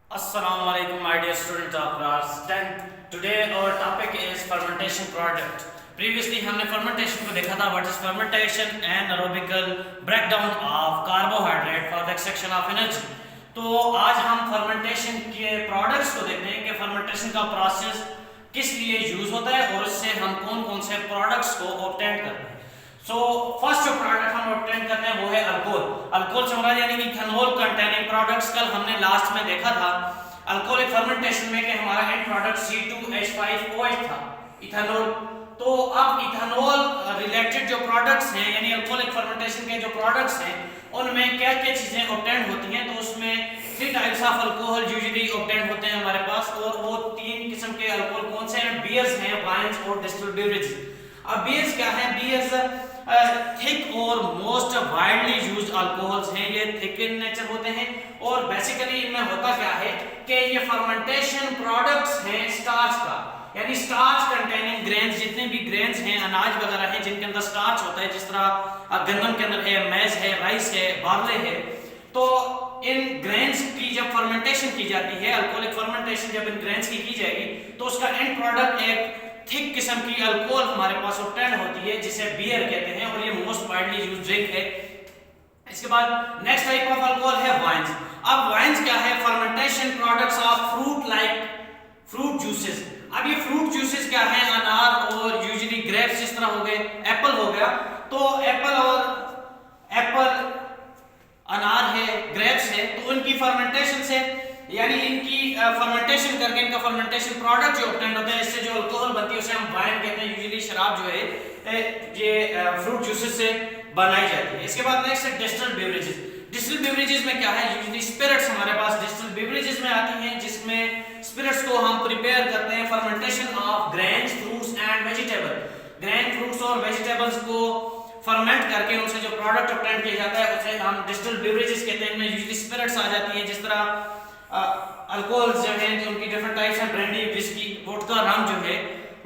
Assalamualaikum, my dear students of class 10th. Today our topic is fermentation product. Previously हमने fermentation को देखा था. What is fermentation? Anaerobical breakdown of carbohydrate for the extraction of energy. तो आज हम fermentation के products को देखते हैं कि fermentation का process किस लिए यूज होता है और उससे हम कौन कौन से products को obtain करते हैं. So फर्स्ट जो प्रोडक्ट हम ऑब्टेन करते हैं वो है अल्कोहल. अल्कोहल से हमारा यानी कि इथेनॉल कंटेनिंग प्रोडक्ट्स कल हमने लास्ट में देखा था अल्कोहलिक फर्मेंटेशन में कि हमारा एंड प्रोडक्ट C2H5OH था इथेनॉल. तो अब इथेनॉल रिलेटेड जो प्रोडक्ट्स हैं यानी अल्कोहलिक फर्मेंटेशन के जो प्रोडक्ट्स हैं उनमें क्या क्या चीजें ऑब्टेन होती हैं. तो उसमें 3 types of alcohol usually obtain होते हैं हमारे पास और वो 3 किस्म के अल्कोहल कौन से हैं? बियर्स हैं, वाइन्स और डिस्टिल्ड बेवरेजेस. अब बियर्स क्या है? बियर्स थिक और मोस्ट वाइडली यूज्ड अल्कोहल्स हैं. ये थिक इन नेचर होते हैं और बेसिकली इनमें होता क्या है कि ये फर्मेंटेशन प्रोडक्ट्स हैं स्टार्च का यानी स्टार्च कंटेनिंग ग्रेन्स. जितने भी ग्रेन्स हैं अनाज वगैरह हैं जिनके अंदर स्टार्च होता है, जिस तरह गंदम के अंदर है, मैज है, राइस है, बार्ले है. तो इन ग्रेन्स की जब फर्मेंटेशन की जाती है, अल्कोहलिक फर्मेंटेशन जब इन ग्रेन्स की जाएगी तो उसका एंड प्रोडक्ट एक थिक किस्म की अल्कोहल हमारे पास ऑब्टेन होती है जिसे बियर कहते हैं और ये मोस्ट वाइडली यूज्ड ड्रिंक है. इसके बाद नेक्स्ट टाइप ऑफ अल्कोहल है वाइन्स. अब वाइन्स क्या है? Fermentation products of fruit like fruit juices. अब ये फ्रूट जूसेस क्या है? अनार और यूजुअली ग्रेप्स जिस तरह हो गए, एप्पल हो गया. तो एप्पल अनार है, ग्रेप्स है, तो उनकी फर्मेंटेशन से यानी इनकी फर्मेंटेशन करके इनका फर्मेंटेशन प्रोडक्ट जो ऑब्टेन होता है इससे जो अल्कोहल बनती है उसे हम वाइन कहते हैं. यूजुअली शराब जो है ये फ्रूट जूसेस से बनाई जाती है. इसके बाद नेक्स्ट है डिस्टिल्ड बेवरेजेस. डिस्टिल्ड बेवरेजेस में क्या है? यूजुअली स्पिरिट्स हमारे पास डिस्टिल्ड बेवरेजेस में आती हैं जिसमें स्पिरिट्स को हम प्रिपेयर करते हैं fermentation of grains, fruits and vegetable. Grain, fruits और वेजिटेबल्स को फर्मेंट करके उनसे जो प्रोडक्ट ऑब्टेन किया जाता है उसे हम डिस्टिल्ड बेवरेजेस कहते हैं. इनमें यूजुअली स्पिरिट्स आ जाती हैं जिस तरह अल्कोहल जो है जो उनकी डिफरेंट टाइप्स हैं, ब्रांडी, विस्की, वोडका, रम जो है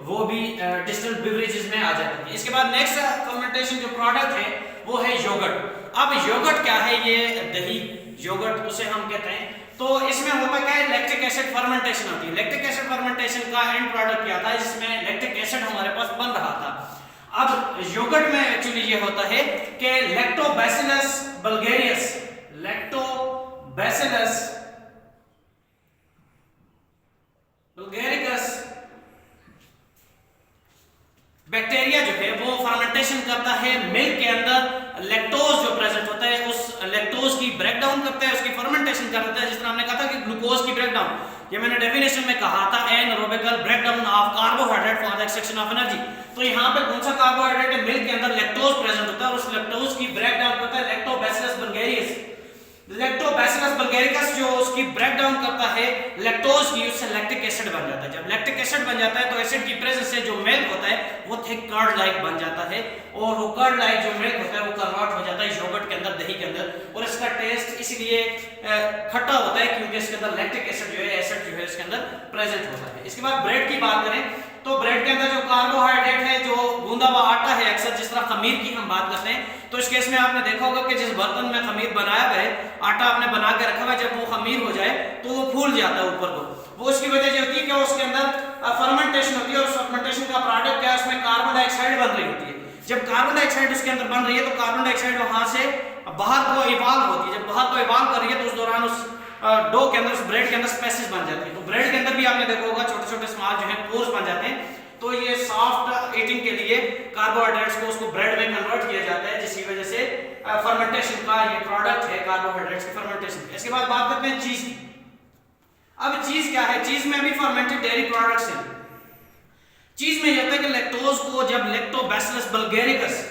वो भी डिस्टिल्ड बेवरेजेस में आ जाती है. इसके बाद नेक्स्ट फर्मेंटेशन जो प्रोडक्ट है वो है योगर्ट. अब योगर्ट क्या है? ये दही, योगर्ट उसे हम कहते हैं. तो इसमें होता क्या है? लैक्टिक एसिड फर्मेंटेशन होती है. लैक्टिक एसिड फर्मेंटेशन का एंड प्रोडक्ट क्या था जिसमें लैक्टिक एसिड हमारे पास बन रहा था. अब योगर्ट में एक्चुअली ये होता है कि लैक्टोबैसिलस बल्गेरियस, लैक्टोबैसिलस बुल्गारिकस बैक्टीरिया जो है वो फर्मेंटेशन करता है मिल्क के अंदर. लैक्टोज जो प्रेजेंट होता है उस लैक्टोज की ब्रेकडाउन करता है, उसकी फर्मेंटेशन करता है. जिस तरह हमने कहा था कि ग्लूकोज की ब्रेकडाउन, ये मैंने डेफिनेशन में कहा था, anaerobical breakdown of carbohydrate for the extraction of energy. तो यहाँ पे कौन सा कार्बोहाइड्रेट है? मिल्क के अंदर लैक्टोज प्रेजेंट होता है और उस लैक्टोज की ब्रेकडाउन करता है लैक्टोबैसिलस बुल्गारियस. लैक्टोबैसिलस बुल्गारिकस जो उसकी ब्रेकडाउन करता है लैक्टोज की, उससे लैक्टिक एसिड बन जाता है. जब लैक्टिक एसिड बन जाता है तो एसिड की प्रेजेंस से जो मिल्क होता है वो थिक कर्ड लाइक बन जाता है और वो कर्ड लाइक जो मिल्क होता है वो कन्वर्ट हो जाता है योगर्ट के अंदर, दही के अंदर. और इसका टेस्ट इसलिए खट्टा होता है क्योंकि इसके अंदर लैक्टिक एसिड जो है, एसिड जो है इसके अंदर प्रेजेंट होता है. इसके बाद ब्रेड की बात करें तो ब्रेड के अंदर जो कार्बोहाइड्रेट है, जो गूंदा हुआ आटा है, अक्सर जिस तरह खमीर की हम बात करते हैं तो इस केस में आपने देखा होगा कि जिस बर्तन में खमीर बनाया गया है, आटा आपने बना के रखा हुआ है, जब वो खमीर हो जाए तो वो फूल जाता है ऊपर को. वो उसकी वजह ये होती है कि उसके अंदर फर्मेंटेशन होती है और उस फर्मेंटेशन का प्रोडक्ट क्या है? उसमें कार्बन डाइऑक्साइड बन रही होती है. जब कार्बन डाइऑक्साइड उसके अंदर बन रही है तो कार्बन डाइऑक्साइड वहां से बाहर को इवाल्व होती है. जब बाहर को इवाल्व कर रही है तो उस दौरान उस डो के अंदर, उस ब्रेड के अंदर स्पेसिस बन जाती है. तो ब्रेड के अंदर भी आपने देखा होगा छोटे छोटे स्मॉल जो है पोर्स बन जाते हैं. तो ये सॉफ्ट ईटिंग के लिए कार्बोहाइड्रेट्स को उसको ब्रेड में कन्वर्ट किया जाता है जिसकी वजह से फर्मेंटेशन का ये प्रोडक्ट है कार्बोहाइड्रेट्स की फर्मेंटेशन. इसके बाद बात करते हैं चीज की. अब चीज क्या है? चीज में भी फर्मेंटेड डेयरी प्रोडक्ट्स हैं. चीज में यह होता है कि लैक्टोज को जब लैक्टोबैसिलस बुल्गारिकस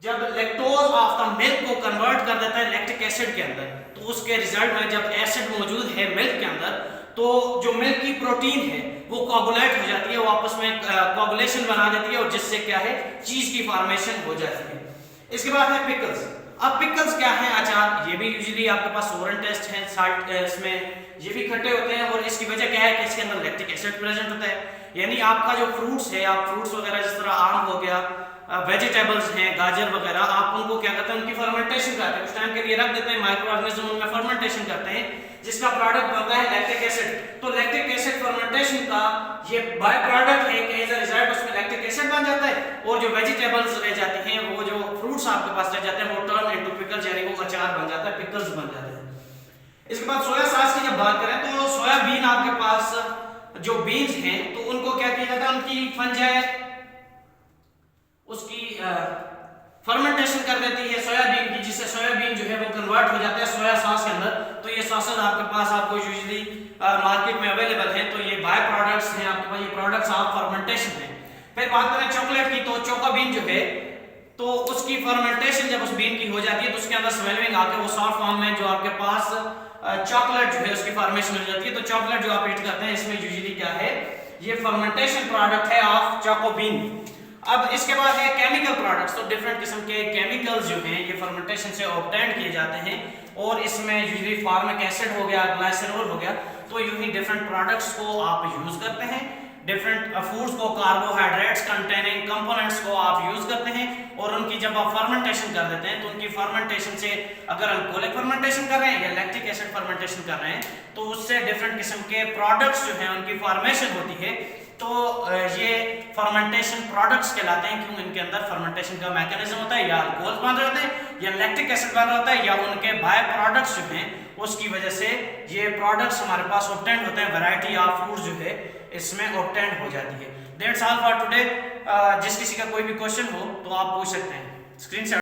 जब लैक्टोज ऑफ द मिल्क को कन्वर्ट कर देता है लैक्टिक एसिड के अंदर, तो उसके रिजल्ट में जब एसिड मौजूद है मिल्क के अंदर तो जो मिल्क की प्रोटीन है वो कोगुलेट हो जाती है, वो आपस में कोगुलेशन बना देती है और जिससे क्या है? चीज की फॉर्मेशन हो जाती है. इसके बाद है पिकल्स. अब पिकल्स क्या है? अचार. ये भी यूजुअली आपके पास सोरन टेस्ट है, साल्ट इसमें ये भी खट्टे होते हैं और इसकी वजह क्या है कि इसके अंदर लैक्टिक एसिड प्रेजेंट होता है. यानी आपका जो फ्रूट्स है, आप फ्रूट्स वगैरह जिस तरह आम हो गया, वेजिटेबल्स हैं, गाजर वगैरह, आप उनको क्या करते हैं, उनकी फर्मेंटेशन करते हैं, उस टाइम के लिए रख देते हैं, माइक्रो ऑर्गेनिज्म उनमें फर्मेंटेशन करते हैं, जिसका प्रोडक्ट बनता है लैक्टिक एसिड। तो लैक्टिक एसिड फर्मेंटेशन का ये बाय प्रोडक्ट है कि एज अ रिजल्ट उसमें लैक्टिक एसिड बन जाता है, और जो वेजिटेबल्स रह जाती हैं, वो जो फ्रूट्स आपके पास रह जाते हैं, वो टर्न इनटू पिकल्स, यानी वो अचार बन जाता है, पिकल्स बन जाते हैं। इसके बाद सोया सॉस की जब बात करें तो सोयाबीन आपके पास जो बीन्स हैं, तो उनको क्या किया जाता है, उनकी फंजाई उसकी फर्मेंटेशन कर देती है सोयाबीन की, जिससे सोयाबीन जो है वो कन्वर्ट हो जाता है सोया सॉस के अंदर। तो ये सॉसेज आपके पास आपको यूजुअली मार्केट में अवेलेबल हैं, तो ये बाय प्रोडक्ट्स हैं आपके पास, ये प्रोडक्ट्स ऑफ फर्मेंटेशन हैं। फिर बात करें चॉकलेट की, तो चोकोबीन जो है, तो उसकी फर्मेंटेशन जब उस बीन की हो जाती है तो उसके अंदर स्वेलिंग आके वो सॉफ्ट फॉर्म में जो आपके पास चॉकलेट जो है उसकी फॉर्मेशन हो जाती है। तो चॉकलेट जो आप ईट करते हैं, इसमें यूजुअली क्या है, ये फर्मेंटेशन प्रोडक्ट है ऑफ चोकोबीन। अब इसके बाद है केमिकल प्रोडक्ट्स, तो डिफरेंट किस्म के केमिकल्स जो हैं ये फर्मेंटेशन से ऑब्टेन किए जाते हैं, और इसमें यूजुअली फॉर्मिक एसिड हो गया, ग्लाइसरॉल हो गया, तो यूं ही डिफरेंट प्रोडक्ट्स को आप यूज करते हैं, डिफरेंट फूड्स को, कार्बोहाइड्रेट्स कंटेनिंग कंपोनेंट्स को आप यूज करते हैं, और उनकी जब आप फर्मेंटेशन कर देते हैं तो उनकी फर्मेंटेशन से, अगर अल्कोहलिक फर्मेंटेशन कर रहे हैं या लैक्टिक एसिड फर्मेंटेशन कर रहे हैं, तो उससे डिफरेंट किस्म के प्रोडक्ट्स जो हैं उनकी फॉर्मेशन होती है। तो ये फर्मेंटेशन प्रोडक्ट्स कहलाते हैं, क्योंकि इनके अंदर फर्मेंटेशन का मैकेनिज्म होता है, या अल्कोहल बन रहे होते हैं, या लैक्टिक एसिड बन रहा होता है, या उनके बाय प्रोडक्ट्स जो हैं उसकी वजह से ये प्रोडक्ट्स हमारे पास ऑब्टेन होते हैं, वैरायटी ऑफ फूड जो है इसमें ऑब्टेन हो जाती है। That's all for today. जिस किसी का कोई भी क्वेश्चन हो तो आप पूछ सकते हैं। स्क्रीन से